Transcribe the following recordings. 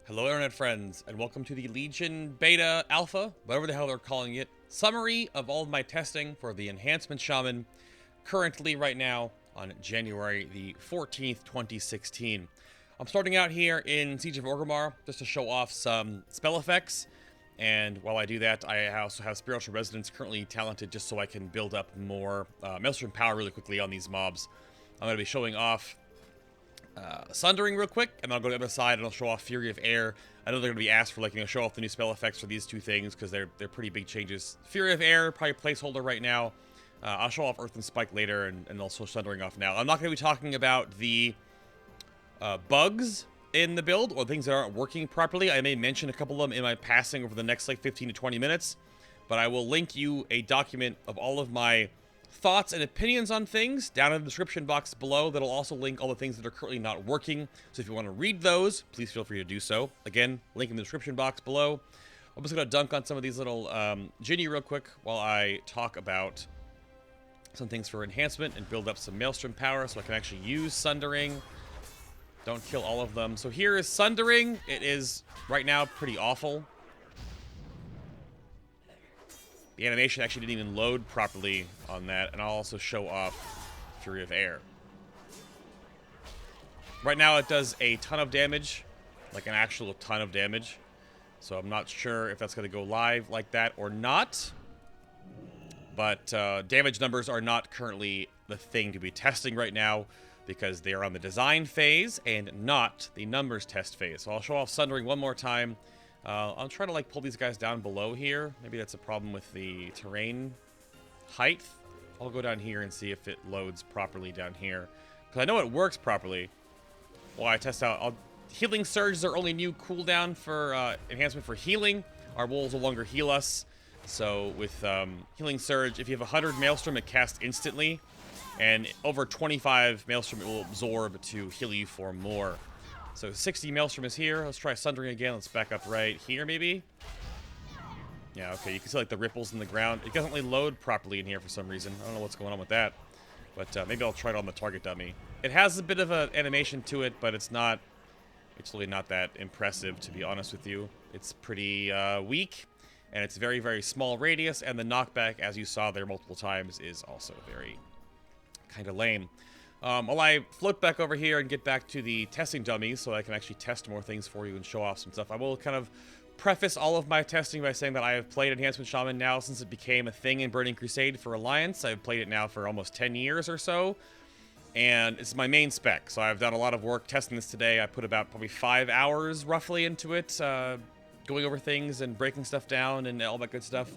Hello internet friends, and welcome to the Legion Beta Alpha, whatever the hell they're calling it, summary of all of my testing for the Enhancement Shaman, currently right now on January the 14th, 2016. I'm starting out here in Siege of Orgrimmar just to show off some spell effects, and while I do that, I also have Spiritual Resonance currently talented just so I can build up more Maelstrom power really quickly on these mobs. I'm going to be showing off Sundering real quick, and then I'll go to the other side and I'll show off Fury of Air. I know they're going to be asked for, like, show off the new spell effects for these two things, because they're pretty big changes. Fury of Air, probably placeholder right now. I'll show off Earth and Spike later, and also Sundering off now. I'm not going to be talking about the bugs in the build, or things that aren't working properly. I may mention a couple of them in my passing over the next, 15 to 20 minutes, but I will link you a document of all of my thoughts and opinions on things down in the description box below. That'll also link all the things that are currently not working. So if you want to read those, please feel free to do so. Again, link in the description box below. I'm just going to dunk on some of these little Ginny real quick while I talk about some things for enhancement and build up some Maelstrom power so I can actually use Sundering. Don't kill all of them. So here is Sundering. It is right now pretty awful. The animation actually didn't even load properly on that, and I'll also show off Fury of Air. Right now it does a ton of damage, like an actual ton of damage, so I'm not sure if that's going to go live like that or not. But damage numbers are not currently the thing to be testing right now, because they are on the design phase and not the numbers test phase. So I'll show off Sundering one more time. I'll try to pull these guys down below here. Maybe that's a problem with the terrain height. I'll go down here and see if it loads properly down here, because I know it works properly. Well, I test out. Healing Surge is our only new cooldown for enhancement for healing. Our wolves no longer heal us. So with Healing Surge, if you have 100 Maelstrom, it casts instantly, and over 25 Maelstrom it will absorb to heal you for more. So 60 Maelstrom is here. Let's try Sundering again. Let's back up right here, maybe. Yeah, okay. You can see the ripples in the ground. It doesn't really load properly in here for some reason. I don't know what's going on with that. But maybe I'll try it on the target dummy. It has a bit of an animation to it, but it's really not that impressive, to be honest with you. It's pretty weak, and it's very, very small radius, and the knockback, as you saw there multiple times, is also very kind of lame. While I float back over here and get back to the testing dummies so I can actually test more things for you and show off some stuff, I will kind of preface all of my testing by saying that I have played Enhancement Shaman now since it became a thing in Burning Crusade for Alliance. I've played it now for almost 10 years or so, and it's my main spec. So I've done a lot of work testing this today. I put about probably 5 hours roughly into it, going over things and breaking stuff down and all that good stuff.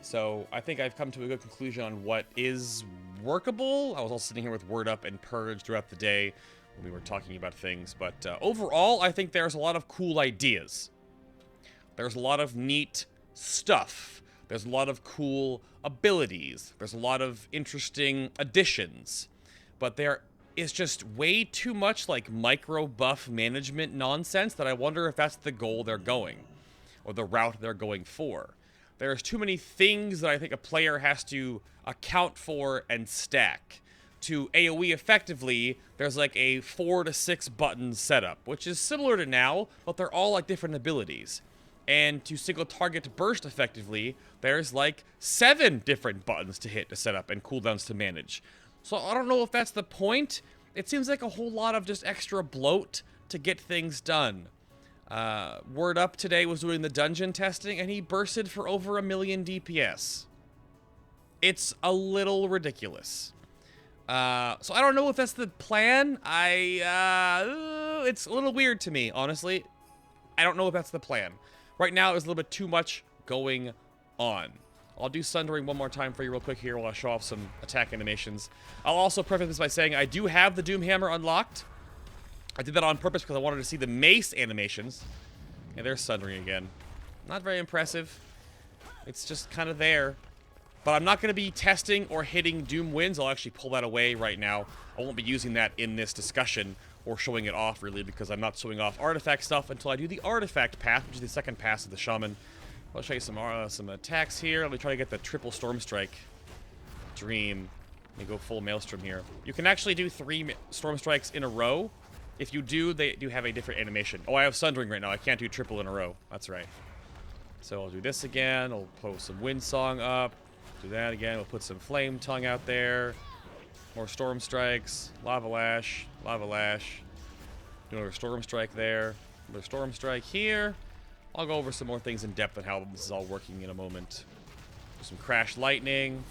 So I think I've come to a good conclusion on what is workable. I was also sitting here with Word Up and Purge throughout the day when we were talking about things. But overall, I think there's a lot of cool ideas. There's a lot of neat stuff. There's a lot of cool abilities. There's a lot of interesting additions. But there is just way too much micro buff management nonsense that I wonder if that's the goal they're going, or the route they're going for. There's too many things that I think a player has to account for and stack. To AoE effectively, there's a 4 to 6 button setup, which is similar to now, but they're all different abilities. And to single target burst effectively, there's 7 different buttons to hit to set up and cooldowns to manage. So I don't know if that's the point. It seems like a whole lot of just extra bloat to get things done. Word Up today was doing the dungeon testing, and he bursted for over 1 million DPS. It's a little ridiculous. So I don't know if that's the plan. It's a little weird to me, honestly. I don't know if that's the plan. Right now, there's a little bit too much going on. I'll do Sundering one more time for you real quick here while I show off some attack animations. I'll also preface this by saying I do have the Doomhammer unlocked. I did that on purpose because I wanted to see the mace animations. And there's Sundering again. Not very impressive. It's just kind of there. But I'm not going to be testing or hitting Doom Winds. I'll actually pull that away right now. I won't be using that in this discussion or showing it off, really, because I'm not showing off artifact stuff until I do the artifact path, which is the second pass of the Shaman. I'll show you some attacks here. Let me try to get the triple Storm Strike Dream. Let me go full Maelstrom here. You can actually do 3 Storm Strikes in a row If you do, they do have a different animation. Oh, I have Sundering right now. I can't do triple in a row. That's right. So I'll do this again. I'll post some Wind Song up. Do that again. We'll put some Flame Tongue out there. More Storm Strikes. Lava Lash. Lava Lash. Do another Storm Strike there. Another Storm Strike here. I'll go over some more things in depth on how this is all working in a moment. Do some Crash Lightning.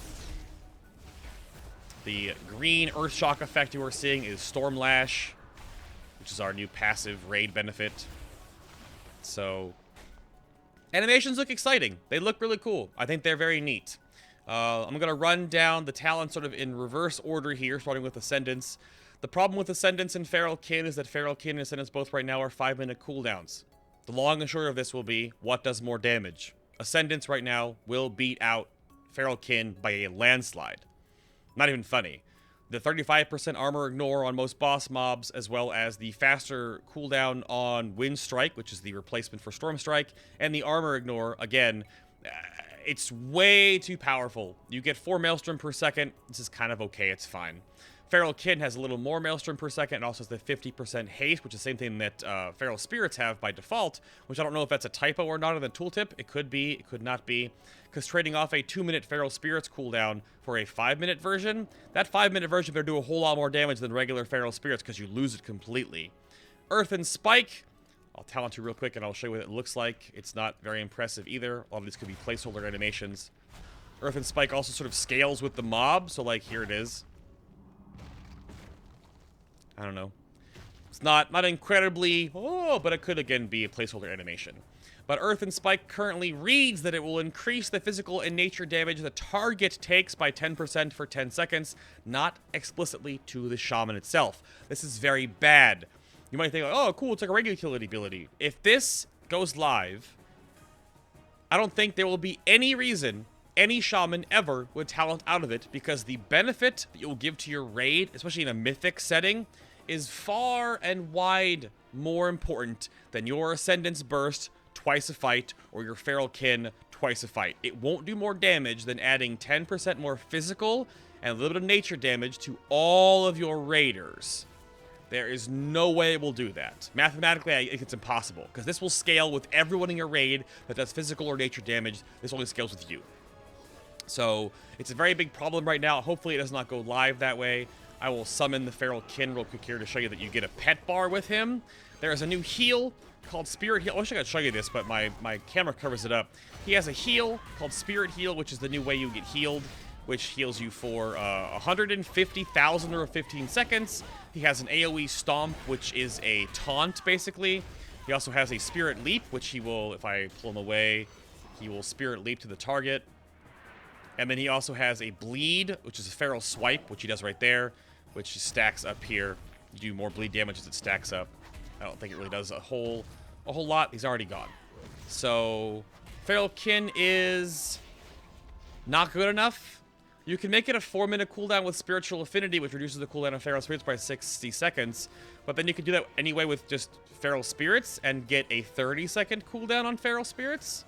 The green Earth Shock effect you are seeing is Storm Lash, which is our new passive raid benefit. So, animations look exciting. They look really cool. I think they're very neat. I'm going to run down the talents sort of in reverse order here, starting with Ascendance. The problem with Ascendance and Feral Kin is that Feral Kin and Ascendance both right now are 5-minute cooldowns. The long and short of this will be, what does more damage? Ascendance right now will beat out Feral Kin by a landslide. Not even funny. The 35% armor ignore on most boss mobs, as well as the faster cooldown on Wind Strike, which is the replacement for Storm Strike, and the armor ignore, again, it's way too powerful. You get 4 Maelstrom per second. This is kind of okay. It's fine. Feral Kin has a little more Maelstrom per second and also has the 50% haste, which is the same thing that Feral Spirits have by default, which I don't know if that's a typo or not in the tooltip. It could be, it could not be, because trading off a 2-minute Feral Spirits cooldown for a 5-minute version, that 5-minute version better do a whole lot more damage than regular Feral Spirits because you lose it completely. Earth and Spike, I'll talent you real quick and I'll show you what it looks like. It's not very impressive either. A lot of these could be placeholder animations. Earth and Spike also sort of scales with the mob, so like here it is. I don't know. It's not incredibly, but it could again be a placeholder animation. But Earth and Spike currently reads that it will increase the physical and nature damage the target takes by 10% for 10 seconds, not explicitly to the shaman itself. This is very bad. You might think, oh, cool, it's like a regular utility ability. If this goes live, I don't think there will be any reason any shaman ever would talent out of it, because the benefit that you'll give to your raid, especially in a mythic setting, is far and wide more important than your Ascendance Burst twice a fight or your Feral Kin twice a fight. It won't do more damage than adding 10% more physical and a little bit of nature damage to all of your raiders. There is no way it will do that. Mathematically, I think it's impossible, because this will scale with everyone in your raid that does physical or nature damage. This only scales with you. So, it's a very big problem right now. Hopefully it does not go live that way. I will summon the Feral Kin real quick here to show you that you get a pet bar with him. There is a new heal called Spirit Heal. I wish I could show you this, but my camera covers it up. He has a heal called Spirit Heal, which is the new way you get healed, which heals you for 150,000 or 15 seconds. He has an AoE Stomp, which is a taunt, basically. He also has a Spirit Leap, which he will, if I pull him away, he will Spirit Leap to the target. And then he also has a Bleed, which is a Feral Swipe, which he does right there, which stacks up here. You do more bleed damage as it stacks up. I don't think it really does a whole lot. He's already gone. So, Feral Kin is not good enough. You can make it a 4-minute cooldown with Spiritual Affinity, which reduces the cooldown of Feral Spirits by 60 seconds. But then you can do that anyway with just Feral Spirits and get a 30-second cooldown on Feral Spirits.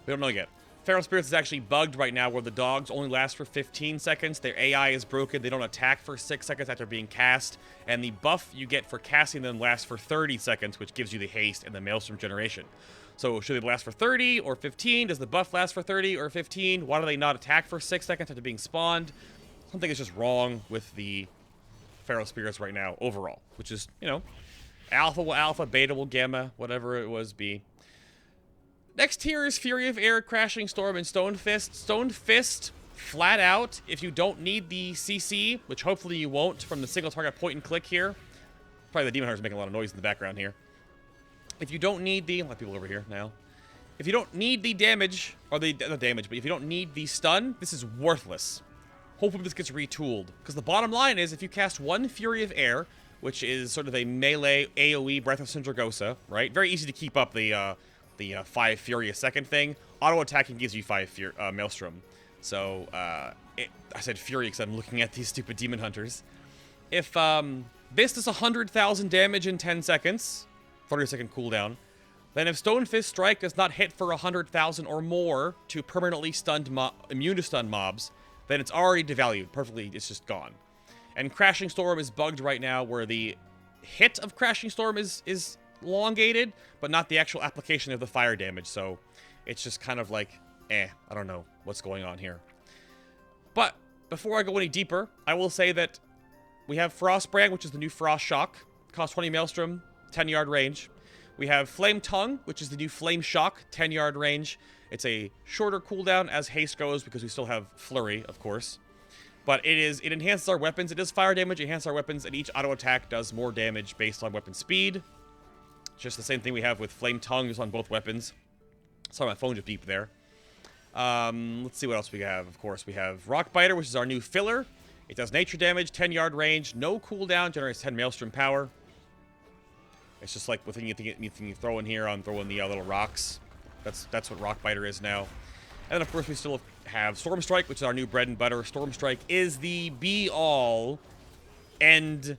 We don't know yet. Feral Spirits is actually bugged right now, where the dogs only last for 15 seconds. Their AI is broken. They don't attack for 6 seconds after being cast. And the buff you get for casting them lasts for 30 seconds, which gives you the haste and the Maelstrom generation. So should they last for 30 or 15? Does the buff last for 30 or 15? Why do they not attack for 6 seconds after being spawned? Something is just wrong with the Feral Spirits right now overall, which is, you know, alpha will alpha, beta will gamma, whatever it was be. Next tier is Fury of Air, Crashing Storm, and Stone Fist. Stone Fist, flat out, if you don't need the CC, which hopefully you won't from the single target point and click here. Probably the Demon Hunter's making a lot of noise in the background here. If you don't need the, a lot of people over here now. If you don't need the damage, or the, not damage, but if you don't need the stun, this is worthless. Hopefully this gets retooled. Because the bottom line is, if you cast one Fury of Air, which is sort of a melee AoE Breath of Sindragosa, right? Very easy to keep up the 5 Fury a second thing. Auto-attacking gives you 5 Maelstrom. So, I said Fury because I'm looking at these stupid Demon Hunters. If this does 100,000 damage in 10 seconds, 30-second cooldown, then if Stone Fist Strike does not hit for 100,000 or more to permanently immune to stun mobs, then it's already devalued. Perfectly, it's just gone. And Crashing Storm is bugged right now, where the hit of Crashing Storm is elongated, but not the actual application of the fire damage. So it's just kind of like, I don't know what's going on here. But before I go any deeper, I will say that we have Frostbrand, which is the new Frost Shock. Costs 20 Maelstrom, 10-yard range. We have Flame Tongue, which is the new Flame Shock, 10-yard range. It's a shorter cooldown as haste goes because we still have Flurry, of course. But it enhances our weapons. It does fire damage, enhances our weapons, and each auto attack does more damage based on weapon speed. Just the same thing we have with Flame Tongue, just on both weapons. Sorry, my phone just beeped there. Let's see what else we have. Of course, we have Rock Biter, which is our new filler. It does nature damage, 10-yard range, no cooldown, generates 10 Maelstrom power. It's just like with anything you throw in here, I'm throwing the little rocks. That's what Rock Biter is now. And then, of course, we still have Storm Strike, which is our new bread and butter. Storm Strike is the be-all end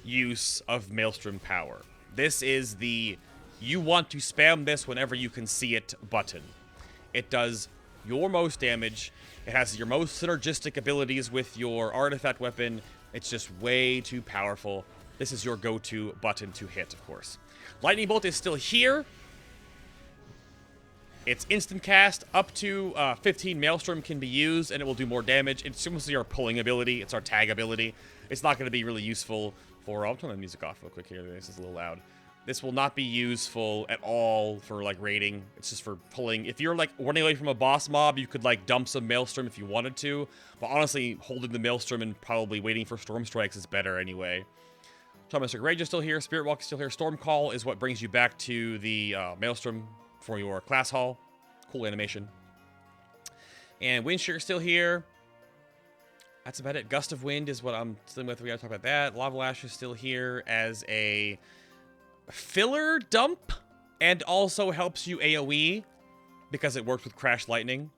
use of Maelstrom power. This is the you want to spam this whenever you can see it button. It does your most damage. It has your most synergistic abilities with your artifact weapon. It's just way too powerful. This is your go-to button to hit, of course. Lightning Bolt is still here. It's instant cast. Up to 15 Maelstrom can be used, and it will do more damage. It's mostly our pulling ability. It's our tag ability. It's not going to be really useful for... I'll turn the music off real quick here. This is a little loud. This will not be useful at all for, like, raiding. It's just for pulling. If you're, like, running away from a boss mob, you could, like, dump some Maelstrom if you wanted to. But honestly, holding the Maelstrom and probably waiting for Storm Strikes is better anyway. Thomas Rage is still here. Spirit Walk is still here. Storm Call is what brings you back to the Maelstrom for your class hall. Cool animation. And Windshear is still here. That's about it. Gust of Wind is what I'm dealing with. We gotta talk about that. Lava Lash is still here as a filler dump, and also helps you AoE because it works with Crash Lightning.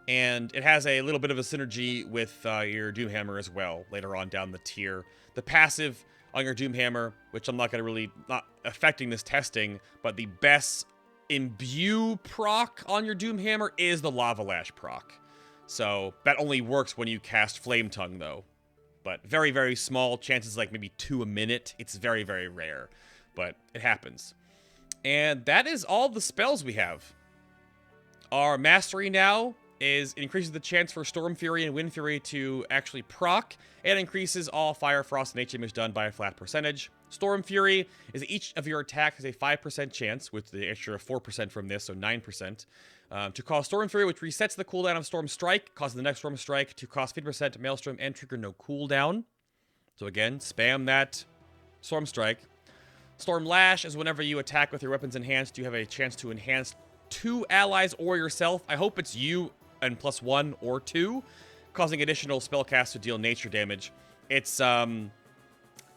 And it has a little bit of a synergy with your Doomhammer as well later on down the tier. The passive on your Doomhammer, which I'm not going to really, not affecting this testing, but the best imbue proc on your Doomhammer is the Lava Lash proc. So that only works when you cast Flame Tongue, though. But very, very small chances, like maybe 2 a minute. It's very, very rare, but it happens. And that is all the spells we have. Our Mastery now increases the chance for Storm Fury and Wind Fury to actually proc, and increases all Fire, Frost, and H damage done by a flat percentage. Storm Fury is each of your attacks has a 5% chance, with the extra 4% from this, so 9%, to cause Storm Fury, which resets the cooldown of Storm Strike, causing the next Storm Strike to cost 50% Maelstrom and trigger no cooldown. So again, spam that Storm Strike. Storm Lash is whenever you attack with your weapons enhanced, you have a chance to enhance 2 allies or yourself. I hope it's you and +1 or 2, causing additional spellcasts to deal nature damage. It's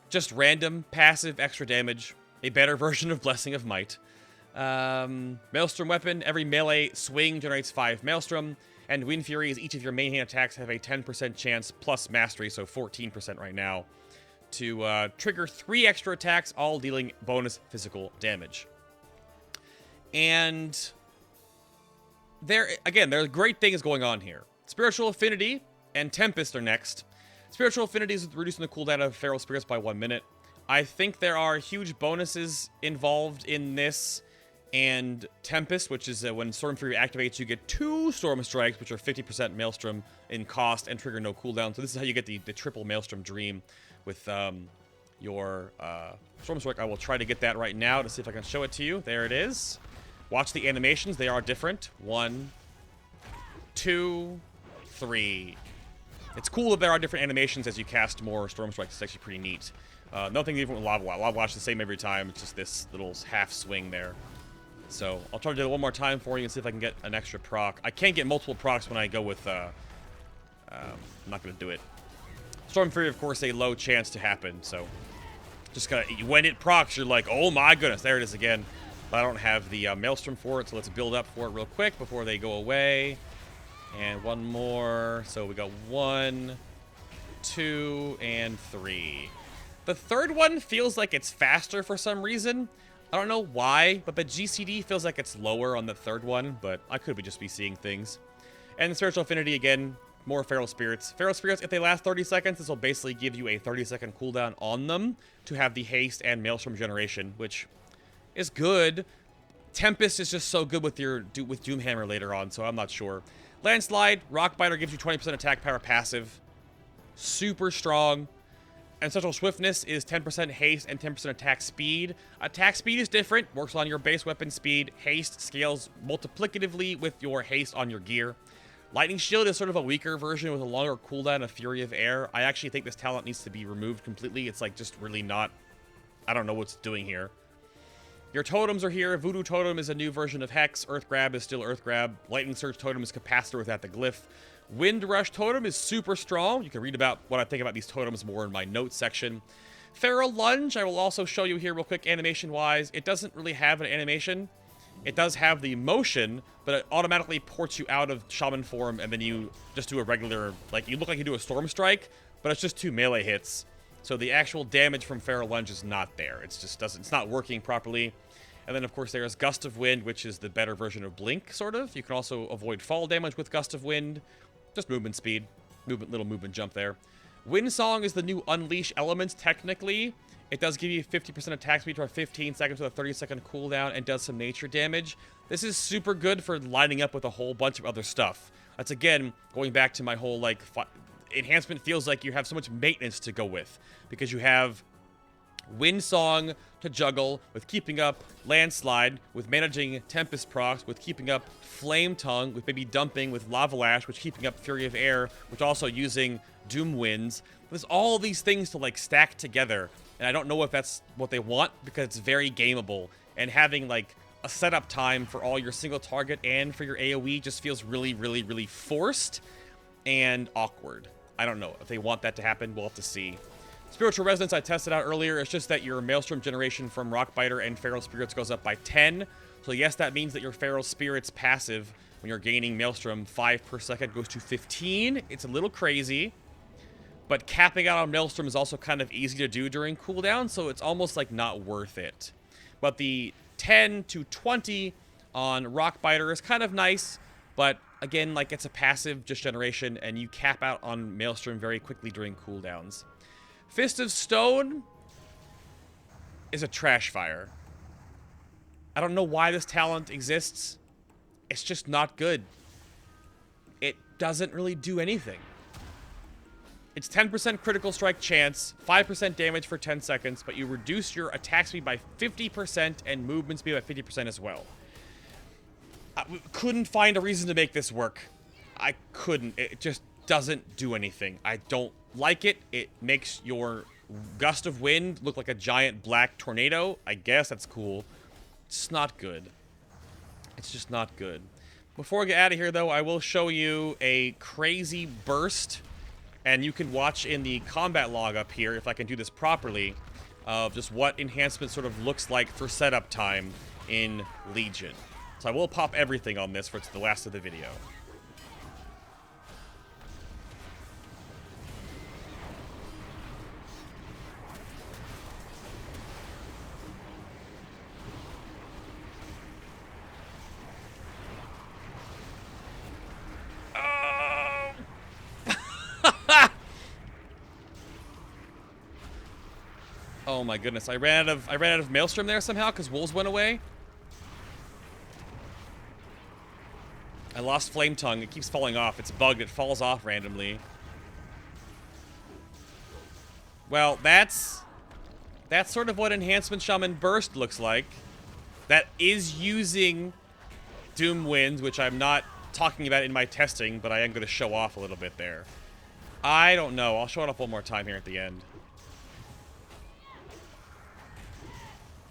just random, passive, extra damage. A better version of Blessing of Might. Maelstrom Weapon. Every melee swing generates 5 Maelstrom. And Wind Fury is each of your main hand attacks have a 10% chance, plus Mastery, so 14% right now, to trigger 3 extra attacks, all dealing bonus physical damage. And there are great things going on here. Spiritual Affinity and Tempest are next. Spiritual Affinity is reducing the cooldown of Feral Spirits by 1 minute. I think there are huge bonuses involved in this. And Tempest, which is when Storm Fury activates, you get 2 Storm Strikes, which are 50% Maelstrom in cost and trigger no cooldown. So this is how you get the triple Maelstrom Dream with your Storm Strike. I will try to get that right now to see if I can show it to you. There it is. Watch the animations. They are different. 1, 2, 3. It's cool that there are different animations as you cast more Storm Strikes. It's actually pretty neat. Nothing different with Lava Lash. Lava Lash is the same every time. It's just this little half swing there. So I'll try to do it one more time for you and see if I can get an extra proc. I can't get multiple procs when I go with... I'm not going to do it. Storm Fury, of course, a low chance to happen. So just gotta... When it procs, you're like, oh my goodness, there it is again. But I don't have the Maelstrom for it, so let's build up for it real quick before they go away. And one more. So we got 1, 2, and 3. The third one feels like it's faster for some reason. I don't know why, but the GCD feels like it's lower on the third one, but I could just be seeing things. And the Spiritual Affinity, again, more Feral Spirits. Feral Spirits, if they last 30 seconds, this will basically give you a 30-second cooldown on them to have the haste and Maelstrom generation, which is good. Tempest is just so good with with Doomhammer later on, so I'm not sure. Landslide, Rockbiter gives you 20% attack power passive. Super strong. Ancestral Swiftness is 10% haste and 10% attack speed. Attack speed is different, works on your base weapon speed. Haste scales multiplicatively with your haste on your gear. Lightning Shield is sort of a weaker version with a longer cooldown of Fury of Air. I actually think this talent needs to be removed completely. It's like just really not... I don't know what's doing here. Your totems are here. Voodoo Totem is a new version of Hex. Earth Grab is still Earth Grab. Lightning Surge Totem is Capacitor without the glyph. Wind Rush Totem is super strong. You can read about what I think about these totems more in my notes section. Feral Lunge, I will also show you here real quick animation-wise. It doesn't really have an animation. It does have the motion, but it automatically ports you out of Shaman form, and then you just do a regular, like, you look like you do a Storm Strike, but it's just 2 melee hits. So the actual damage from Feral Lunge is not there. It's not working properly. And then, of course, there's Gust of Wind, which is the better version of Blink, sort of. You can also avoid fall damage with Gust of Wind. Just movement speed. Little movement jump there. Wind Song is the new Unleash Elements, technically. It does give you 50% attack speed for 15 seconds with a 30-second cooldown and does some nature damage. This is super good for lining up with a whole bunch of other stuff. That's, again, going back to my whole, like, enhancement feels like you have so much maintenance to go with. Because you have Wind Song to juggle with keeping up Landslide, with managing Tempest procs, with keeping up Flame Tongue, with maybe dumping with Lava Lash, with keeping up Fury of Air, which also using Doom Winds. There's all these things to like stack together, and I don't know if that's what they want because it's very gameable, and having like a setup time for all your single target and for your AoE just feels really, really, really forced and awkward. I don't know if they want that to happen. We'll have to see. Spiritual Resonance I tested out earlier. It's just that your Maelstrom generation from Rockbiter and Feral Spirits goes up by 10. So yes, that means that your Feral Spirits passive, when you're gaining Maelstrom 5 per second, goes to 15. It's a little crazy. But capping out on Maelstrom is also kind of easy to do during cooldown, so it's almost like not worth it. But the 10 to 20 on Rockbiter is kind of nice, but again, like it's a passive just generation, and you cap out on Maelstrom very quickly during cooldowns. Fist of Stone is a trash fire. I don't know why this talent exists. It's just not good. It doesn't really do anything. It's 10% critical strike chance, 5% damage for 10 seconds, but you reduce your attack speed by 50% and movement speed by 50% as well. I couldn't find a reason to make this work. I couldn't. It just doesn't do anything. I don't like it. It makes your Gust of Wind look like a giant black tornado. I guess that's cool. It's not good. It's just not good. Before I get out of here, though, I will show you a crazy burst, and you can watch in the combat log up here, if I can do this properly, of just what enhancement sort of looks like for setup time in Legion. So I will pop everything on this for the last of the video. Oh my goodness, I ran out of Maelstrom there somehow because Wolves went away. I lost Flame Tongue. It keeps falling off. It's bugged. It falls off randomly. Well, that's sort of what Enhancement Shaman Burst looks like. That is using Doom Winds, which I'm not talking about in my testing, but I am going to show off a little bit there. I don't know. I'll show it off one more time here at the end.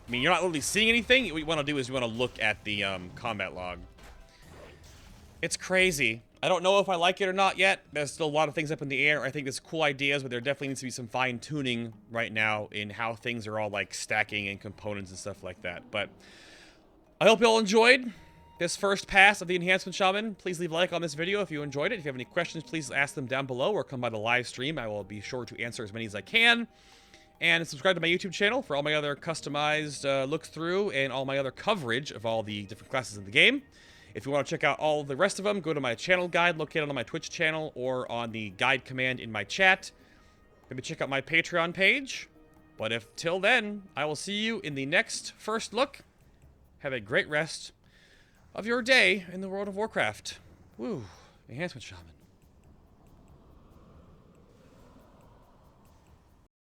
I mean, you're not literally seeing anything. What you want to do is you want to look at the combat log. It's crazy. I don't know if I like it or not yet. There's still a lot of things up in the air. I think there's cool ideas, but there definitely needs to be some fine-tuning right now in how things are all, like, stacking and components and stuff like that. But I hope you all enjoyed this first pass of the Enhancement Shaman. Please leave a like on this video if you enjoyed it. If you have any questions, please ask them down below or come by the live stream. I will be sure to answer as many as I can. And subscribe to my YouTube channel for all my other customized look-through and all my other coverage of all the different classes in the game. If you want to check out all the rest of them, go to my channel guide located on my Twitch channel or on the guide command in my chat. Maybe check out my Patreon page. But if till then, I will see you in the next first look. Have a great rest of your day in the world of Warcraft. Woo. Enhancement Shaman.